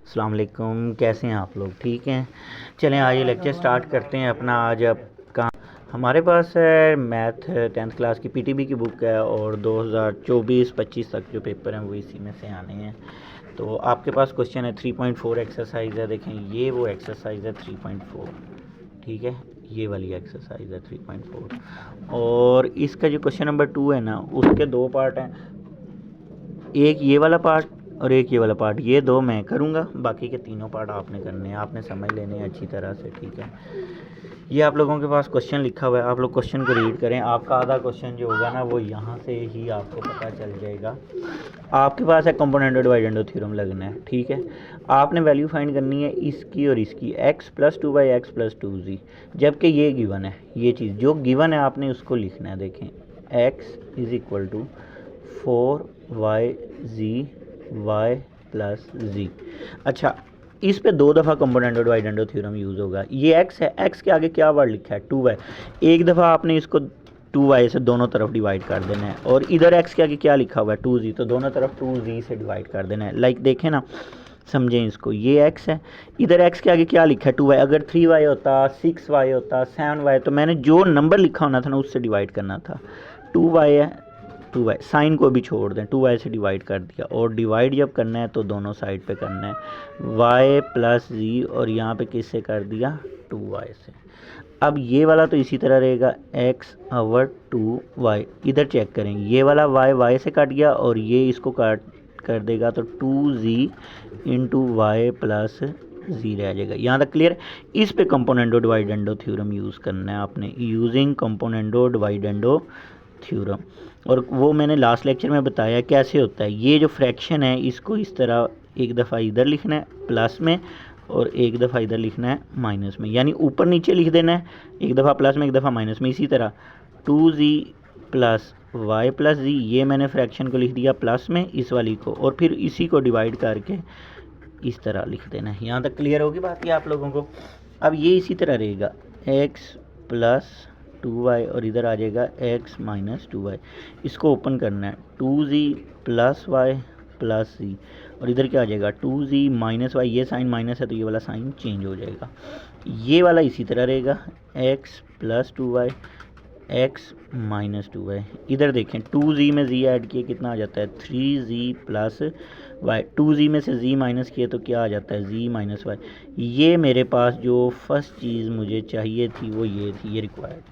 अस्सलाम वालेकुम, कैसे हैं आप लोग? ठीक हैं। चलें आज ये लेक्चर स्टार्ट करते हैं अपना। आज आपका हमारे पास है मैथ 10th क्लास की पीटीबी की बुक है और 2024-25 तक जो पेपर हैं वो इसी में से आने हैं। तो आपके पास क्वेश्चन है 3.4 एक्सरसाइज है। देखें ये वो एक्सरसाइज है 3.4, ठीक है, ये वाली एक्सरसाइज है 3.4 और इसका जो क्वेश्चन नंबर 2 है ना उसके दो पार्ट हैं, एक ये वाला पार्ट और एक ये वाला पार्ट। ये दो मैं करूँगा, बाकी के तीनों पार्ट आपने करने हैं, आपने समझ लेने हैं अच्छी तरह से, ठीक है। ये आप लोगों के पास क्वेश्चन लिखा हुआ है, आप लोग क्वेश्चन को रीड करें। आपका आधा क्वेश्चन जो होगा ना वो यहाँ से ही आपको पता चल जाएगा। आपके पास है कंपोनेंट डिवाइडेंड थ्योरम लगना है, ठीक है। आपने वैल्यू फाइंड करनी है इसकी और इसकी, x + 2y x + 2z, जबकि ये गिवन है। ये चीज़ जो गिवन है आपने उसको लिखना है। देखें x = 4yz y + z। अच्छा, इस पे दो दफ़ा कंपोनेंट डिवाइडेंड थ्योरम यूज़ होगा। ये x है, x के आगे क्या वर्ड लिखा है 2y। एक दफ़ा आपने इसको 2y से दोनों तरफ डिवाइड कर देना है और इधर x के आगे क्या लिखा हुआ है 2z, तो दोनों तरफ 2z से डिवाइड कर देना है। लाइक देखें ना, समझें इसको। ये x है, इधर x के आगे क्या लिखा है 2y। अगर 3y होता, 6y होता, 7y, तो मैंने जो नंबर लिखा होना था ना उससे डिवाइड करना था। 2y है, 2y साइन को भी छोड़ दें, 2y से डिवाइड कर दिया। और डिवाइड जब करना है तो दोनों साइड पे करना है, y + z, और यहाँ पे किससे कर दिया 2y से। अब ये वाला तो इसी तरह रहेगा x/2y। इधर चेक करें, ये वाला y से कट गया और ये इसको काट कर देगा तो 2z × y + z रह जाएगा। यहाँ तक क्लियर। इस पे कंपोनेंटो डिवाइडेंडो थ्योरम यूज़ करना है आपने, यूजिंग कंपोनेंटो डिवाइडेंडो थ्योरम। और वो मैंने लास्ट लेक्चर में बताया कैसे होता है। ये जो फ्रैक्शन है इसको इस तरह एक दफ़ा इधर लिखना है प्लस में और एक दफ़ा इधर लिखना है माइनस में, यानी ऊपर नीचे लिख देना है, एक दफ़ा प्लस में एक दफ़ा माइनस में। इसी तरह 2z + y + z, ये मैंने फ्रैक्शन को लिख दिया प्लस में इस वाली को, और फिर इसी को डिवाइड करके इस तरह लिख देना है। यहाँ तक क्लियर होगी बात ये आप लोगों को। अब ये इसी तरह रहेगा x + 2y और इधर आ जाएगा x - 2y। इसको ओपन करना है, 2z + y + z, और इधर क्या आ जाएगा 2z - y। ये साइन माइनस है तो ये वाला साइन चेंज हो जाएगा। ये वाला इसी तरह रहेगा x + 2y x - 2y। इधर देखें 2z में z ऐड किए कितना आ जाता है 3z + y। 2z में से z माइनस किए तो क्या आ जाता है z - y। ये मेरे पास जो फर्स्ट चीज़ मुझे चाहिए थी वो ये थी, ये रिक्वायर्ड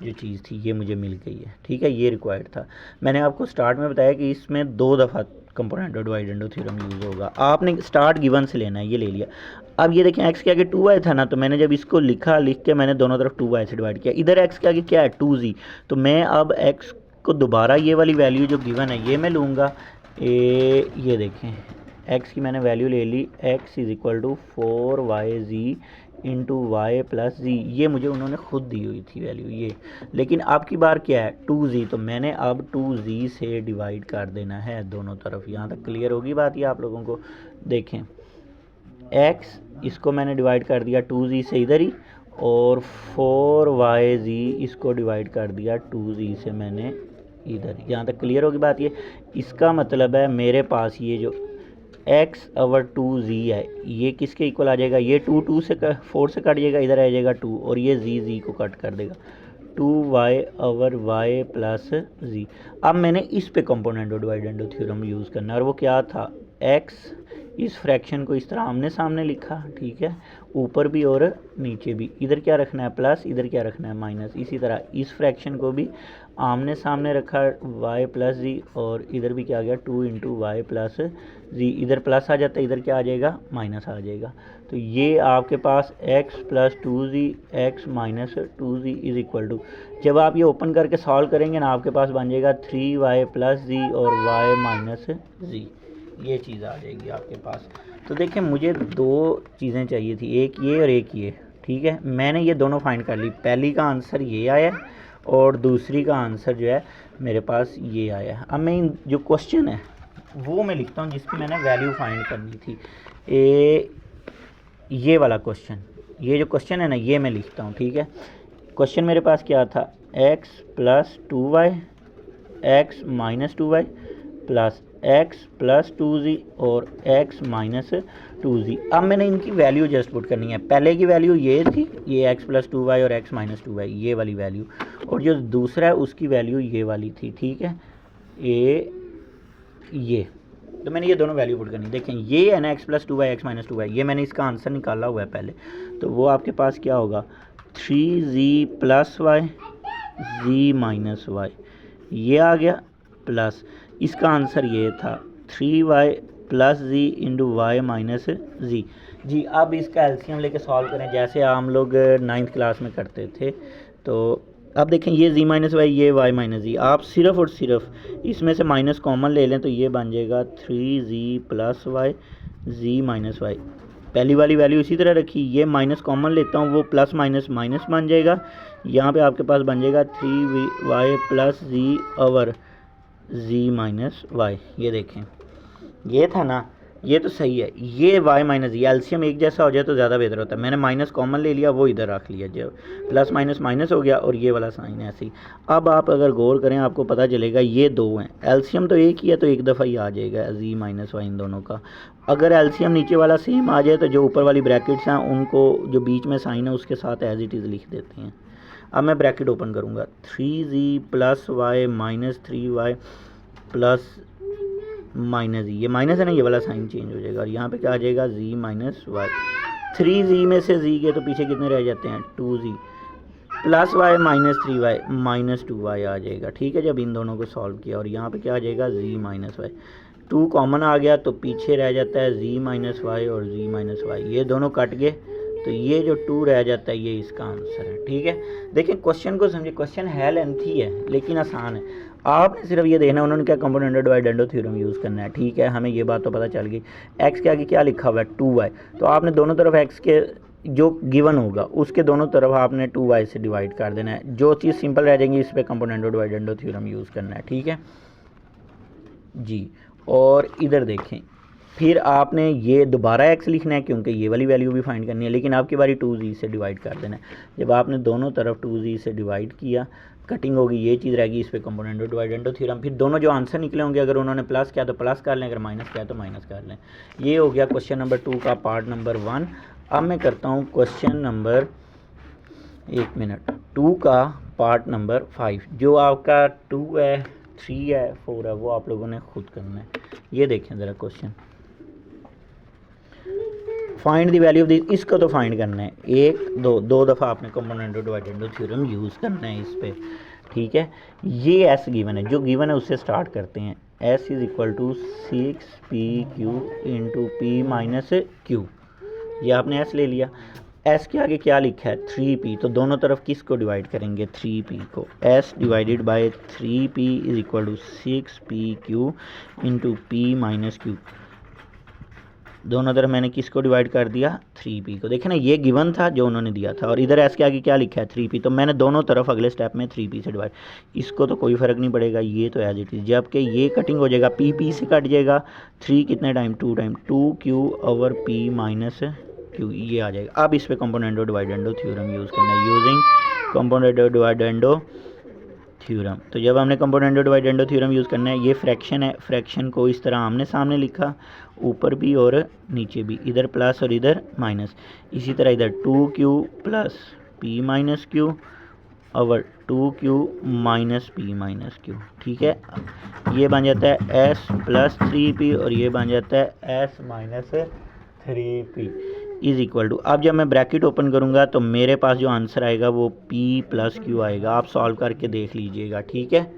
जो चीज़ थी ये मुझे मिल गई है, ठीक है। ये रिक्वायर्ड था। मैंने आपको स्टार्ट में बताया कि इसमें दो दफ़ा कंपोनेंट डिवाइडेंड थ्योरम यूज़ होगा। आपने स्टार्ट गिवन से लेना है, ये ले लिया। अब ये देखें x के आगे 2y था ना, तो मैंने जब इसको लिखा, लिख के मैंने दोनों तरफ 2y से डिवाइड किया। इधर x के आगे क्या है 2z, तो मैं अब x को दोबारा ये वाली वैल्यू जो गिवन है ये मैं लूँगा। ये देखें x की मैंने वैल्यू ले ली, x = 4yz × y + z। ये मुझे उन्होंने खुद दी हुई थी वैल्यू ये, लेकिन अब की बार क्या है 2z, तो मैंने अब 2z से डिवाइड कर देना है दोनों तरफ। यहाँ तक क्लियर होगी बात ये आप लोगों को। देखें x इसको मैंने डिवाइड कर दिया 2z से इधर ही, और 4yz इसको डिवाइड कर दिया 2z से मैंने इधर। यहाँ तक क्लियर होगी बात ये। इसका मतलब है मेरे पास ये जो x/2z है ये किसके इक्वल आ जाएगा, ये 2 से 4 से कट जाएगा, इधर आ जाएगा 2, और ये z को कट कर देगा 2y/y + z। अब मैंने इस पे कंपोनेंट डिवाइडेंड थ्योरम यूज़ करना है, और वो क्या था x, इस फ्रैक्शन को इस तरह आमने सामने लिखा, ठीक है, ऊपर भी और नीचे भी। इधर क्या रखना है प्लस, इधर क्या रखना है माइनस। इसी तरह इस फ्रैक्शन को भी आमने सामने रखा y + z, और इधर भी क्या आ गया 2 × y + z। इधर प्लस आ जाता है, इधर क्या आ जाएगा माइनस आ जाएगा। तो ये आपके पास x + 2z x - 2z = जब आप ये ओपन करके सॉल्व करेंगे ना आपके पास बन जाएगा 3y + z और y - z। ये चीज़ आ जाएगी आपके पास। तो देखें मुझे दो चीज़ें चाहिए थी, एक ये और एक ये, ठीक है। मैंने ये दोनों फाइंड कर ली। पहली का आंसर ये आया और दूसरी का आंसर जो है मेरे पास ये आया। अब मैं जो क्वेश्चन है वो मैं लिखता हूँ जिसकी मैंने वैल्यू फाइंड करनी थी। ये वाला क्वेश्चन, ये जो क्वेश्चन है ना ये मैं लिखता हूँ, ठीक है। क्वेश्चन मेरे पास क्या था x + 2y x - 2y + x plus 2z और एक्स माइनस 2z। अब मैंने इनकी वैल्यू जस्ट पुट करनी है। पहले की वैल्यू ये थी, ये एक्स प्लस 2y और एक्स माइनस 2y, ये वाली वैल्यू, और जो दूसरा है उसकी वैल्यू ये वाली थी, ठीक है, ये तो मैंने ये दोनों वैल्यू पुट करनी। देखें ये है ना x plus 2y x minus 2y, ये मैंने इसका आंसर निकाला हुआ है पहले, तो वो आपके पास क्या होगा 3z plus Y z minus Y, ये आ गया, प्लस इसका आंसर ये था 3y plus z into Y minus z। जी अब इसका एलसीएम लेके सॉल्व करें जैसे हम लोग 9th क्लास में करते थे। तो अब देखें ये z माइनस वाई, ये y माइनस z, आप सिर्फ और सिर्फ इसमें से माइनस कॉमन ले लें तो ये बन जाएगा 3z plus Y z minus Y. पहली वाली वैल्यू इसी तरह रखी, ये माइनस कॉमन लेता हूँ, वो प्लस माइनस माइनस बन जाएगा, यहाँ पे आपके पास बन जाएगा 3y plus z over z minus Y. ये देखें ये था ना, ये तो सही है, ये y माइनस z एलसीएम एक जैसा हो जाए तो ज़्यादा बेहतर होता है। मैंने माइनस कॉमन ले लिया, वो इधर रख लिया, जो प्लस माइनस माइनस हो गया और ये वाला साइन है ऐसे ही। अब आप अगर गौर करें आपको पता चलेगा ये दो हैं, एलसीएम तो एक ही है तो एक दफ़ा ही आ जाएगा z माइनस वाई इन दोनों का। अगर एलसीएम नीचे वाला सेम आ जाए तो जो ऊपर वाली ब्रैकेट्स हैं उनको जो बीच में साइन है उसके साथ एज इट इज़ लिख देते हैं। अब मैं ब्रैकेट ओपन करूँगा, 3z plus Y minus 3y plus minus ये माइनस है ना, ये वाला साइन चेंज हो जाएगा और यहाँ पे क्या आ जाएगा z माइनस वाई। 3z में से z के तो पीछे कितने रह जाते हैं 2z plus Y minus 3y minus 2y आ जाएगा, ठीक है। जब इन दोनों को सॉल्व किया और यहाँ पे क्या आ जाएगा z माइनस वाई, 2 कॉमन आ गया तो पीछे रह जाता है z माइनस वाई और z माइनस वाई, ये दोनों कट गए तो ये जो 2 रह जाता है ये इसका आंसर है, ठीक है। देखिए क्वेश्चन को समझिए, क्वेश्चन है लेंथी है लेकिन आसान है। आपने सिर्फ ये देखना है उन्होंने क्या कंपोनेंट डिवाइडेंडो थ्योरम यूज़ करना है, ठीक है। हमें ये बात तो पता चल गई, एक्स के आगे क्या लिखा हुआ है 2y, तो आपने दोनों तरफ एक्स के जो गिवन होगा उसके दोनों तरफ आपने 2y से डिवाइड कर देना है। जो चीज़ सिंपल रह जाएंगी इस पर कंपोनेंट डिवाइडेंडो थ्योरम यूज़ करना है, ठीक है जी। और इधर देखें फिर आपने ये दोबारा x लिखना है क्योंकि ये वाली वैल्यू भी फाइंड करनी है, लेकिन आपकी बारी 2z से डिवाइड कर देना है। जब आपने दोनों तरफ 2z से डिवाइड किया, कटिंग होगी, ये चीज़ रहेगी, इस पर कंपोनेंट डिवाइडेंडो थ्योरम। फिर दोनों जो आंसर निकले होंगे अगर उन्होंने प्लस किया तो प्लस कर लें, अगर माइनस किया तो माइनस कर लें। ये हो गया क्वेश्चन नंबर 2 का पार्ट नंबर 1। अब मैं करता हूँ क्वेश्चन नंबर 2 का पार्ट नंबर 5। जो आपका 2 है 3 है 4 है वो आप लोगों ने खुद करना है। ये देखें ज़रा question, find the value of this, इसको तो फाइंड करना है, दो दफ़ा आपने कंपोनेंट डिवाइडेंडो थ्योरम यूज़ करना है इस पर, ठीक है। ये एस गिवन है, जो गिवन है उससे स्टार्ट करते हैं। S is equal to 6pq into P minus Q, ये आपने एस ले लिया। एस के आगे क्या लिखा है 3p, तो दोनों तरफ किसको डिवाइड करेंगे 3p को, s divided by 3p is equal to 6pq into P minus Q. दोनों तरफ मैंने किसको डिवाइड कर दिया 3p को। देखें ना ये गिवन था जो उन्होंने दिया था और इधर s के आगे क्या लिखा है 3p, तो मैंने दोनों तरफ अगले स्टेप में 3p से डिवाइड, इसको तो कोई फ़र्क नहीं पड़ेगा, ये तो एज इट इज़। जबकि ये कटिंग हो जाएगा, p से कट जाएगा, 3 कितने time 2 time 2q over p minus q, ये आ जाएगा। अब इस पर कंपोनेंट डिवाइडेंडो थ्योरम यूज़ करना है, यूजिंग कंपोनेंट डिवाइडेंडो थ्योरम। तो जब हमने कंपोनेंट डिवाइडेंडो थ्योरम यूज़ करना है, ये फ्रैक्शन है, फ्रैक्शन को इस तरह आमने सामने लिखा, ऊपर भी और नीचे भी, इधर प्लस और इधर माइनस। इसी तरह इधर 2q plus p minus Q over 2q minus p minus Q, ठीक है। ये बन जाता है s प्लस 3p और ये बन जाता है s minus 3p is equal to. अब जब मैं ब्रैकेट ओपन करूँगा तो मेरे पास जो आंसर आएगा वो p प्लस क्यू आएगा। आप सॉल्व करके देख लीजिएगा, ठीक है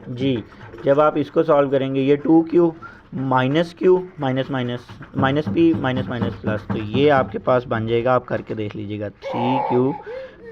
जी। जब आप इसको सॉल्व करेंगे, ये 2q minus Q minus minus minus p minus minus plus, तो ये आपके पास बन जाएगा, आप करके देख लीजिएगा 3q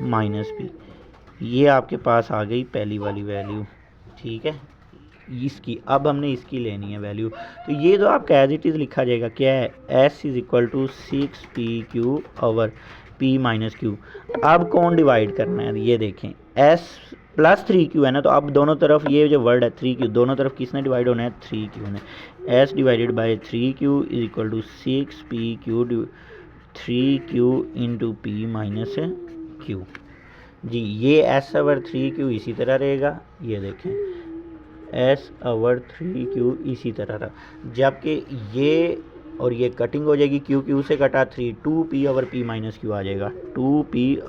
माइनस p। ये आपके पास आ गई पहली वाली वैल्यू, ठीक है इसकी। अब हमने इसकी लेनी है वैल्यू, तो ये तो आपका एज इट इज़ लिखा जाएगा, क्या है s is equal to 6pq over p minus Q. अब कौन डिवाइड करना है, ये देखें s प्लस 3q है ना, तो अब दोनों तरफ ये जो वर्ड है 3q, दोनों तरफ किसने डिवाइड होना है 3q ने। s divided by 3q is equal to 6pq 3q into p minus q जी। ये s ओवर 3q इसी तरह रहेगा, ये देखें S/3Q इसी तरह रहा, जबकि ये और ये कटिंग हो जाएगी, Q से कटा 3, 2P/P - Q आ जाएगा, 2P/P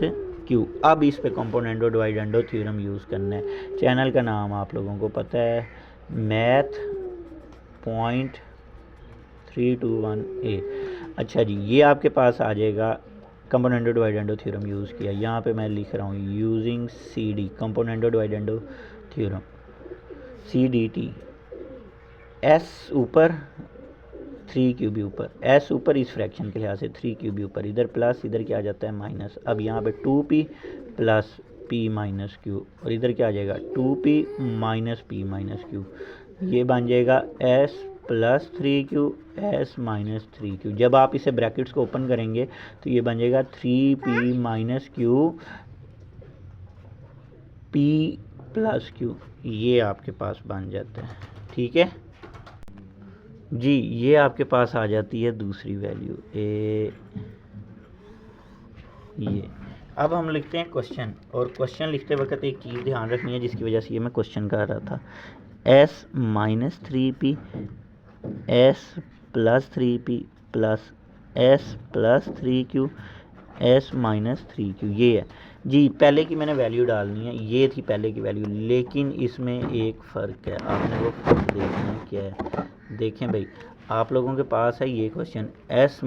- Q। अब इस पे कंपोनेंट और डिवाइडेंडो थ्योरम यूज़ करना है। चैनल का नाम आप लोगों को पता है, मैथ पॉइंट 321A। अच्छा जी, ये आपके पास आ जाएगा कंपोनेंटो डिवाइडेंडो थ्योरम यूज़ किया। यहाँ पे मैं लिख रहा हूँ using CD componendo dividendo theorem, CDT, S ऊपर 3Q भी ऊपर, S ऊपर इस फ्रैक्शन के लिहाज से, 3Q भी ऊपर, इधर प्लस, इधर क्या आ जाता है माइनस। अब यहाँ पे 2P + P - Q और इधर क्या आ जाएगा 2P - P - Q। ये बन जाएगा S + 3Q S - 3Q। जब आप इसे ब्रैकेट्स को ओपन करेंगे तो ये बन जाएगा 3P - Q P + Q, ये आपके पास बन जाता है। ठीक है जी, ये आपके पास आ जाती है दूसरी वैल्यू ये। अब हम लिखते हैं क्वेश्चन, और क्वेश्चन लिखते वक्त एक चीज़ ध्यान रखनी है जिसकी वजह से ये मैं क्वेश्चन कर रहा था। S - 3P S + 3P + S + 3Q S - 3Q, ये है जी। पहले की मैंने वैल्यू डालनी है, ये थी पहले की वैल्यू, लेकिन इसमें एक फ़र्क है, आपने वो फ़र्क देखना है क्या है। देखें भाई, आप लोगों के पास है ये question S -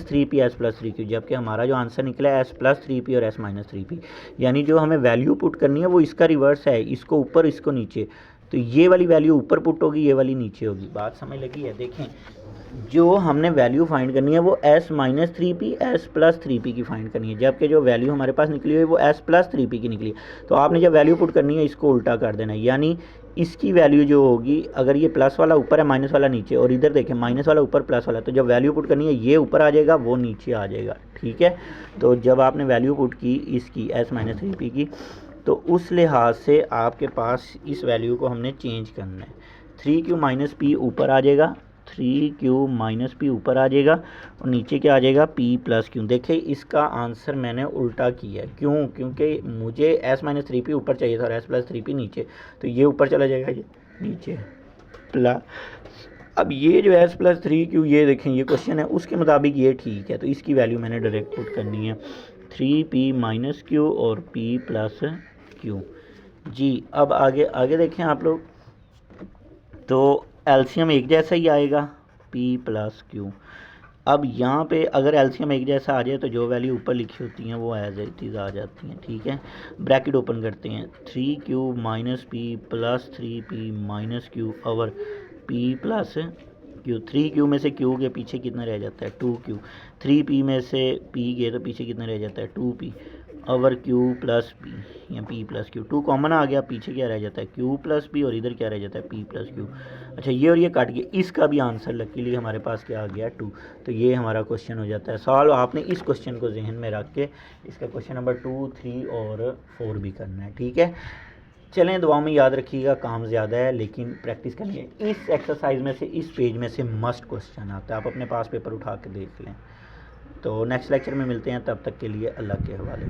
3P S + 3Q, जबकि हमारा जो आंसर निकला है S + 3P और S - 3P, यानी जो हमें वैल्यू पुट करनी है वो इसका रिवर्स है, इसको ऊपर इसको नीचे। तो ये वाली वैल्यू ऊपर पुट होगी, ये वाली नीचे होगी। बात समझ लगी है। देखें, जो हमने वैल्यू फाइंड करनी है वो S - 3P S + 3P की फाइंड करनी है, जबकि जो वैल्यू हमारे पास निकली हुई है वो S + 3P की निकली है। तो आपने जब वैल्यू पुट करनी है इसको उल्टा कर देना है, यानी इसकी वैल्यू जो होगी, अगर ये प्लस वाला ऊपर है माइनस वाला नीचे, और इधर देखें माइनस वाला ऊपर प्लस वाला, तो जब वैल्यू पुट करनी है ये ऊपर आ जाएगा वो नीचे आ जाएगा। ठीक है, तो जब आपने वैल्यू पुट की इसकी S - 3P की, तो उस लिहाज से आपके पास इस वैल्यू को हमने चेंज करना है। 3Q - P ऊपर आ जाएगा, 3Q - P ऊपर आ जाएगा, और नीचे क्या आ जाएगा P + Q। देखिए इसका आंसर मैंने उल्टा किया है, क्यों? क्योंकि मुझे S - 3P ऊपर चाहिए था और S + 3P नीचे, तो ये ऊपर चला जाएगा, ये नीचे प्लस। अब ये जो S + 3Q, ये देखें ये क्वेश्चन है उसके मुताबिक ये ठीक है, तो इसकी वैल्यू मैंने डायरेक्ट पुट करनी है 3P - Q और P + Q जी। अब आगे देखें आप लोग, तो एलसीएम एक जैसा ही आएगा P + Q। अब यहाँ पे अगर एलसीएम एक जैसा आ जाए तो जो वैल्यू ऊपर लिखी होती हैं वो एज इट इज़ आ जाती हैं। ठीक है, ब्रैकेट ओपन करते हैं, 3Q - P + 3P - Q और P + Q। 3Q में से Q के पीछे कितना रह जाता है 2Q, 3P में से P गए तो पीछे कितना रह जाता है 2P और Q + P या P + Q। 2 कॉमन आ गया, पीछे क्या रह जाता है Q + P और इधर क्या रह जाता है P + Q। अच्छा, ये और ये काट गया, इसका भी आंसर लकीली हमारे पास क्या आ गया 2। तो ये हमारा क्वेश्चन हो जाता है सॉल्व। आपने इस क्वेश्चन को जहन में रख के इसका क्वेश्चन नंबर 2, 3 और 4 भी करना है। ठीक है, चलें, दुआ में याद रखिएगा, काम ज़्यादा है लेकिन प्रैक्टिस करनी है। इस एक्सरसाइज में से, इस पेज में से मस्ट क्वेश्चन आता है, आप अपने पास पेपर उठा के देख लें। तो नेक्स्ट लेक्चर में मिलते हैं, तब तक के लिए अल्लाह के हवाले।